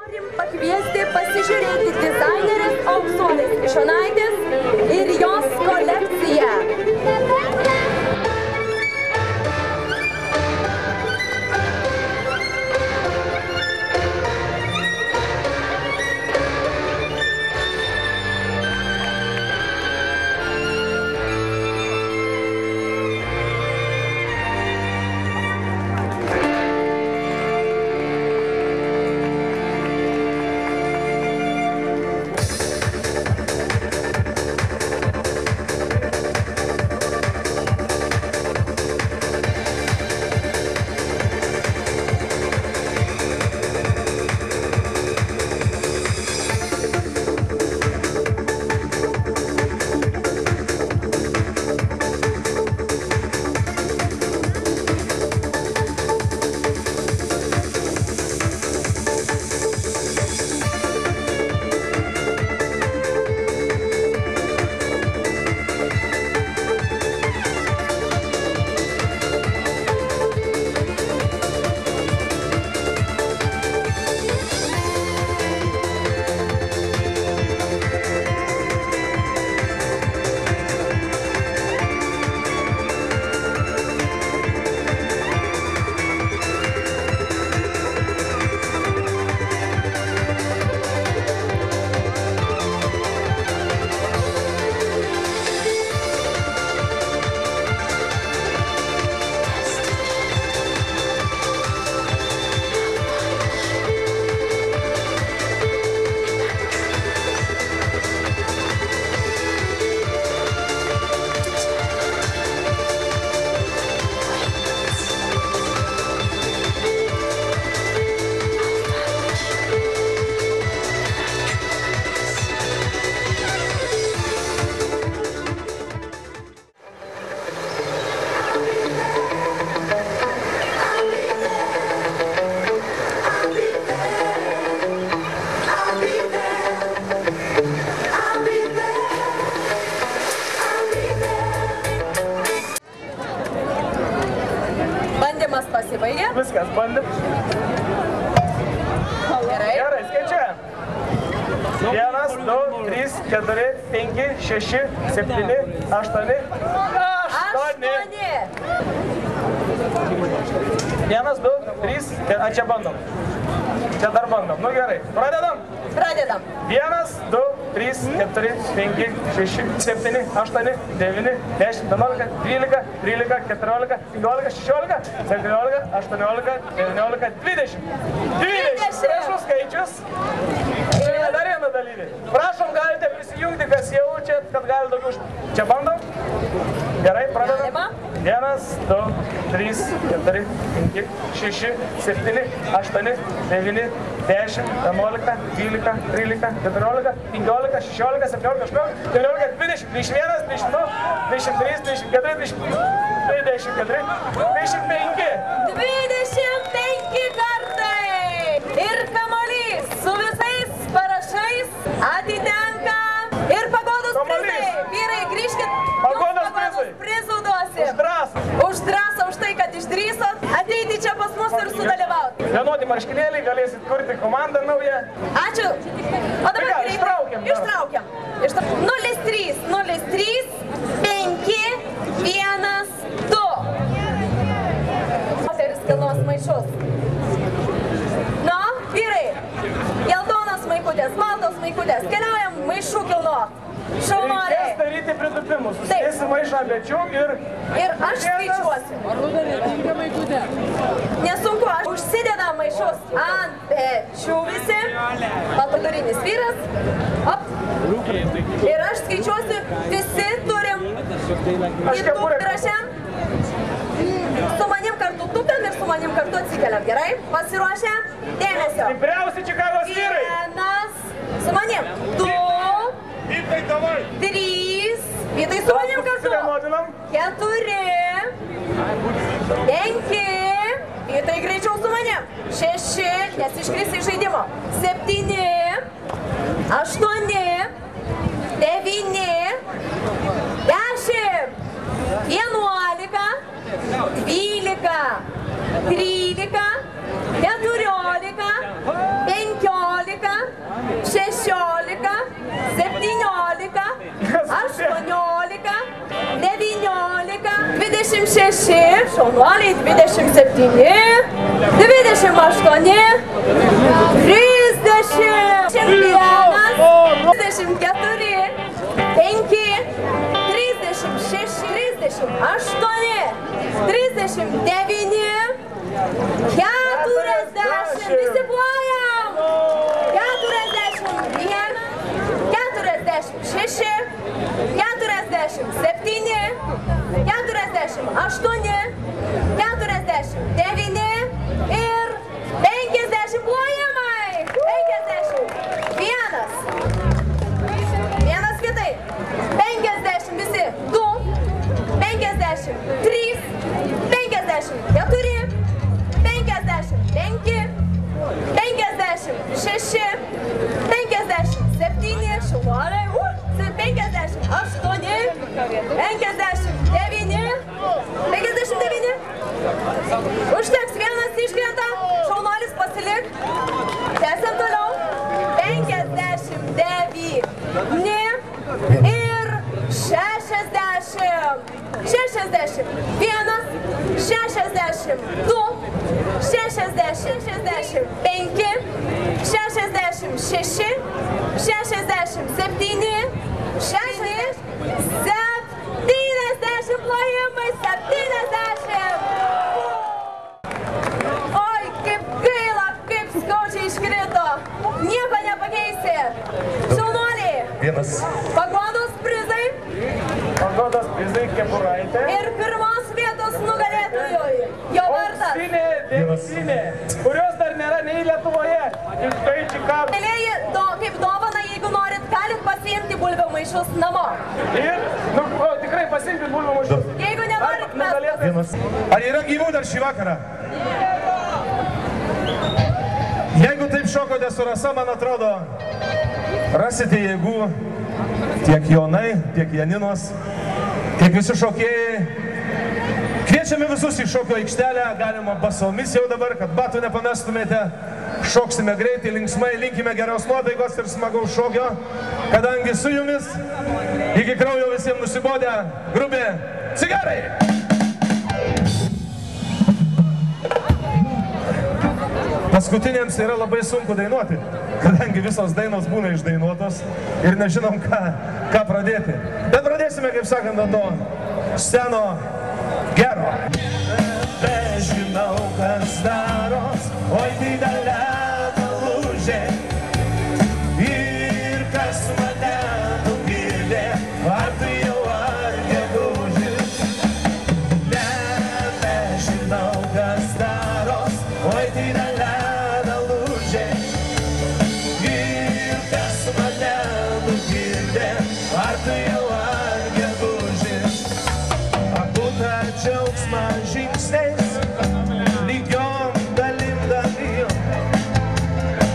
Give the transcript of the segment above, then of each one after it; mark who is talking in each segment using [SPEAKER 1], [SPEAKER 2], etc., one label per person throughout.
[SPEAKER 1] Norim pakviesti pasižiūrėti dizainerės Auksuolės Krišonaitės ir jos kolekciją. Pasibaigė?
[SPEAKER 2] Viskas, bandėm.
[SPEAKER 1] Gerai.
[SPEAKER 2] Gerai, skaičiuojam. 1, 2, 3, 4, 5, 6, 7, 8, 8. 1, 2, 3, a čia bandom. Čia dar bandom. Nu gerai, pradedam?
[SPEAKER 1] Pradedam.
[SPEAKER 2] 1, 2, 3, 4, 5, 6, 7, 8, 9, 10, 11, 12, 13, 14, 15, 16, 17, 18, 19, 20. 20 priešų skaičius. Čia dar vieną dalyvį. Prašom, galite prisijungti, kas jaučiat, kad gali daugiau. Čia bandom? Gerai, pradedam. 1, 2, 3, 4, 5, 6, 7, 8, 9, 10, 11, 12, 13, 14, 15, 16, 17, 18, 19, 20, 21, 22, 23, 24, 24, 25.
[SPEAKER 1] 25 kartai! Ir kamuolys su visais parašais atitenka ir pagodos prizai. Vyrai, grįžkit, pagodos prizų duosim.
[SPEAKER 2] Už drąsą.
[SPEAKER 1] Už drąsą, už tai, kad išdrįsot ateiti čia pas mus ir sudalyvauti.
[SPEAKER 2] Vienodi marškinėliai, galėsit kurti komandą naują.
[SPEAKER 1] Ačiū. O dabar greitai. Ištraukiam. 03, 03, 5, 1, 2. Moteris kilnos maišus. Nu, vyrai, geltonas maikutės, baltos maikutės, keliaujam maišų kilnuot. Šaunuoliai.
[SPEAKER 2] Reikės daryti pritūpimus. Susidėsi maišą ant pečių ir
[SPEAKER 1] aš skaičiuosiu.
[SPEAKER 3] Ar ruda netinka maikutė?
[SPEAKER 1] Nesunku, aš užsidedam maišus ant pečių visi. Paturinis vyras. Op. Ir aš skaičiuosiu, visi turim įtūpirašiam. Su manim kartu tupiam ir su manim kartu atsikeliam. Gerai? Pasiruošę? Dėmesio.
[SPEAKER 2] Stipriausi Čikagos vyrai.
[SPEAKER 1] 1, su manim. 2, 3, vytai su manim kartu. 4, 5, vytai greičiau su manim. 6, nes iškrisi iš žaidimo. 7, 8, 9, 10, 11, 12, 13, 14, 15, 26, šaunuoliai 27, 28, 30, 34, 5, 36, 38, 39, 40, visi plojam, 41, 46, 47, 48, 49 ir 50 plojimai. 51. Vienas kitai. 50 visi. 2, 53, 54, 55, 56, 57, šaunuoliai. 58, 59. Užteks, vienas iškrenta, šaunuolis pasilik. Tęsiam toliau. 59 ir 60. 61, 62, 60, 65, 66, 67, 70 plojimai, 70. Oi, kaip gaila, kaip skaudžiai iškrito. Nieko nepakeisi. Šaunuoliai.
[SPEAKER 3] Vienas.
[SPEAKER 1] Paguodos prizai.
[SPEAKER 2] Paguodos prizai kepuraitė.
[SPEAKER 1] Ir pirmos vietos nugalėtojui. Jo vardas.
[SPEAKER 2] Auksinė, kurios dar nėra nei Lietuvoje. Ir štai Čikago.
[SPEAKER 1] Mėlėjai, kaip dovana, jeigu norit, galit pasiimti bulvių maišus namo.
[SPEAKER 2] Ir, tikrai pasiimti bulvių maišus.
[SPEAKER 1] Jeigu nenorit,
[SPEAKER 3] mes. Ar yra gyvų dar šį vakarą? Jeigu taip šokote su Rasa, man atrodo, rasite jėgų tiek Jonai, tiek Janinos, tiek visi šokėjai. Kviečiame visus į šokio aikštelę, galima basomis jau dabar, kad batų nepamestumėte. Šoksime greitai, linksmai, linkime geros nuotaikos ir smagaus šokio, kadangi su jumis iki kraujo visiems nusibodę grupė Cigarai. Paskutiniams yra labai sunku dainuoti, kadangi visos dainos būna išdainuotos ir nežinom, ką pradėti. Bet pradėsime, kaip sakant, nuo to seno gero. Nebežinau, kas daros, oi didelė lūžė. Ir kas mane nugirdė, ar tu jau ar gegužė. Nebežinau, kas daros, oi didelė lūžė. Ir kas mane nugirdė, ar tu jau ar gegužė. Aputa džiaugsmą žingsniais, lygiom dalim dalijom.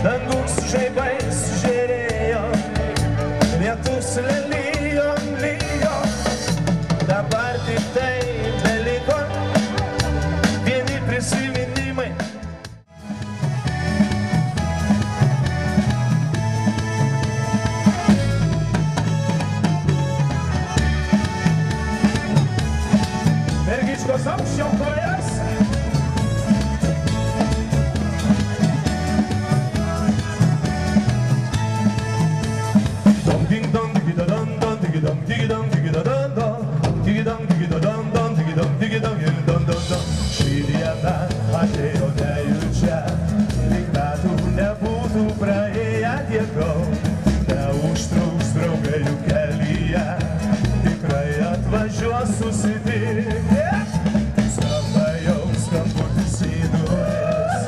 [SPEAKER 3] Dangus žaibais žėrėjo, lietus lelijom lyjo. Dabar tik tai beliko vieni prisiminimai. Mergičkos aukščiau kojas. Šį dieną atėjo nejučia, lyg metų nebūtų praėję tiek daug. Neužtruks draugai jų kelyje, tikrai atvažiuos susitikti. Skamba jau skambutis į duris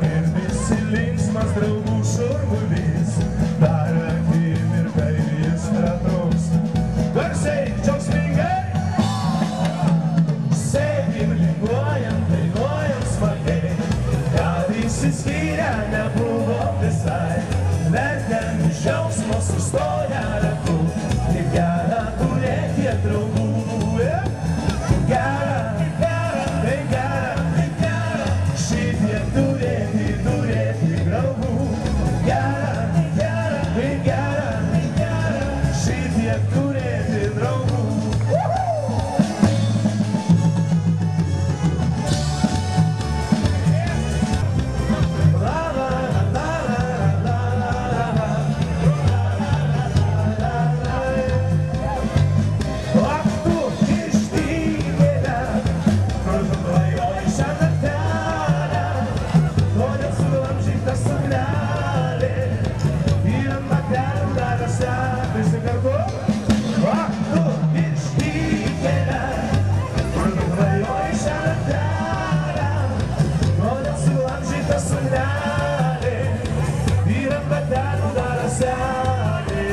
[SPEAKER 3] ir visi linksmas draugų šurmulys. Dar akimirką ir jis pratrūks, garsiai, džiaugsmingai. Sėkim, linguojam, dainuojam smagiai, kad išsiskyrę nebuvo visai. Vertėm iš džiaugsmo sustoję ratu, kaip gera turėti tiek draugų. Gera, tai gera, šitiek turėti draugų. Gera, tai gera, šitiek turėti draugų. vyram batelių dar senį,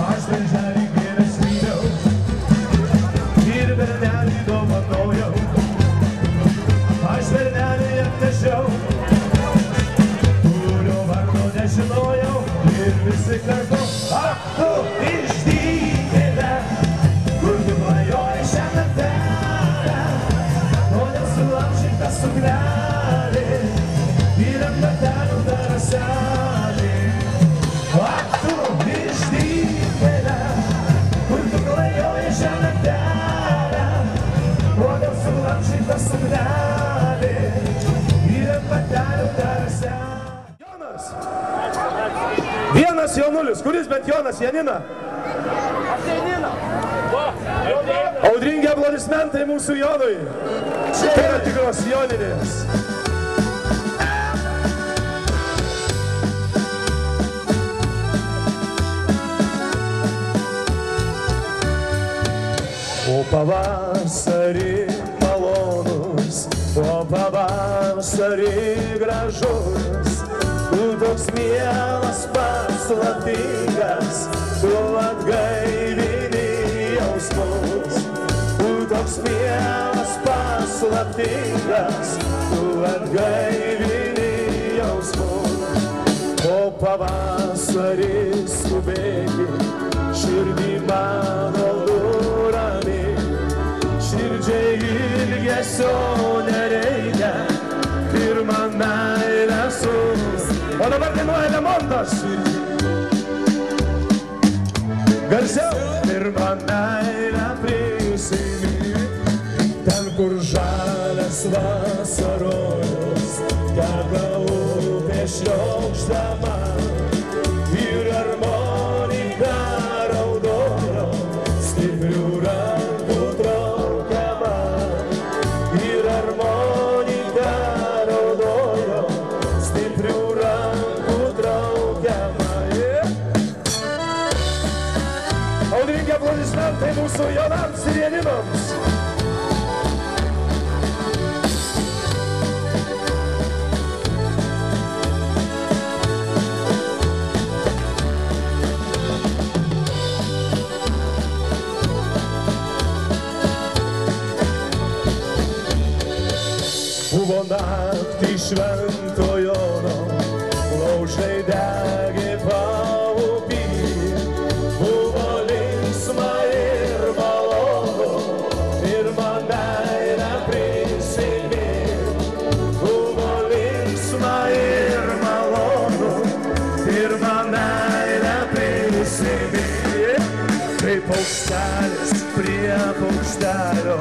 [SPEAKER 3] aš darželį gėlės vyriau ir bernelį dovanojau, aš bernelį atnešiau, kurio vardo nežinojau ir visi kartu, ak tu išdykėlė, kur tu klajoji šią naktelę, kodėl sulaužyta suknelė, vyram batelių dar senį, ak tu išdykėlė, kur tu klajoji šią naktelę, kodėl sulaužyta suknelė, vyram batelių dar senį. Jonas! Vienas Jonulis, kuris bent Jonas Janina?
[SPEAKER 2] Aš Janina.
[SPEAKER 3] Audringi aplodismentai mūsų Jonui. Tai yra tikros Joninės. O pavasarį malonus, o pavasarį gražus, tu toks mielas paslaptingas, tu atgaivini jausmus. Tu toks mielas paslaptingas, tu atgaivini jausmus. O pavasarį skubėki, širdį mano nuramink, širdžiai ilgesio nereikia, pirmą meilę sus. O dabar dainuoja Lemontas. Garsiau. Pirmą meilę prisimink, ten kur žalias vasarojus, teka upė šliauždama, ir harmonika raudojo, stiprių rankų traukiama, ir harmonika raudojo, stiprių rankų traukiama. Audringi aplodismentai mūsų Jonams ir Janinoms. Buvo naktį švento Jono, laužai degė paupy, buvo linksma ir malonu, pirmą meilę prisimink. Buvo linksma ir malonu, pirmą meilę prisimink. Kaip paukštelis prie paukštelio,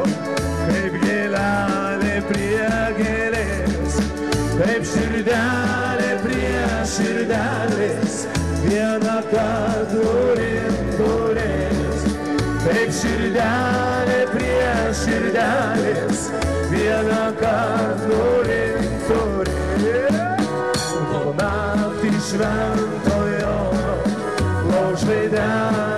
[SPEAKER 3] kaip gėlelė prie gėlės, kaip širdelė prie širdelės, vieną kartą turės. Kaip širdelė prie širdelės, vieną kartą turės. O naktį švento Jono, laužai degė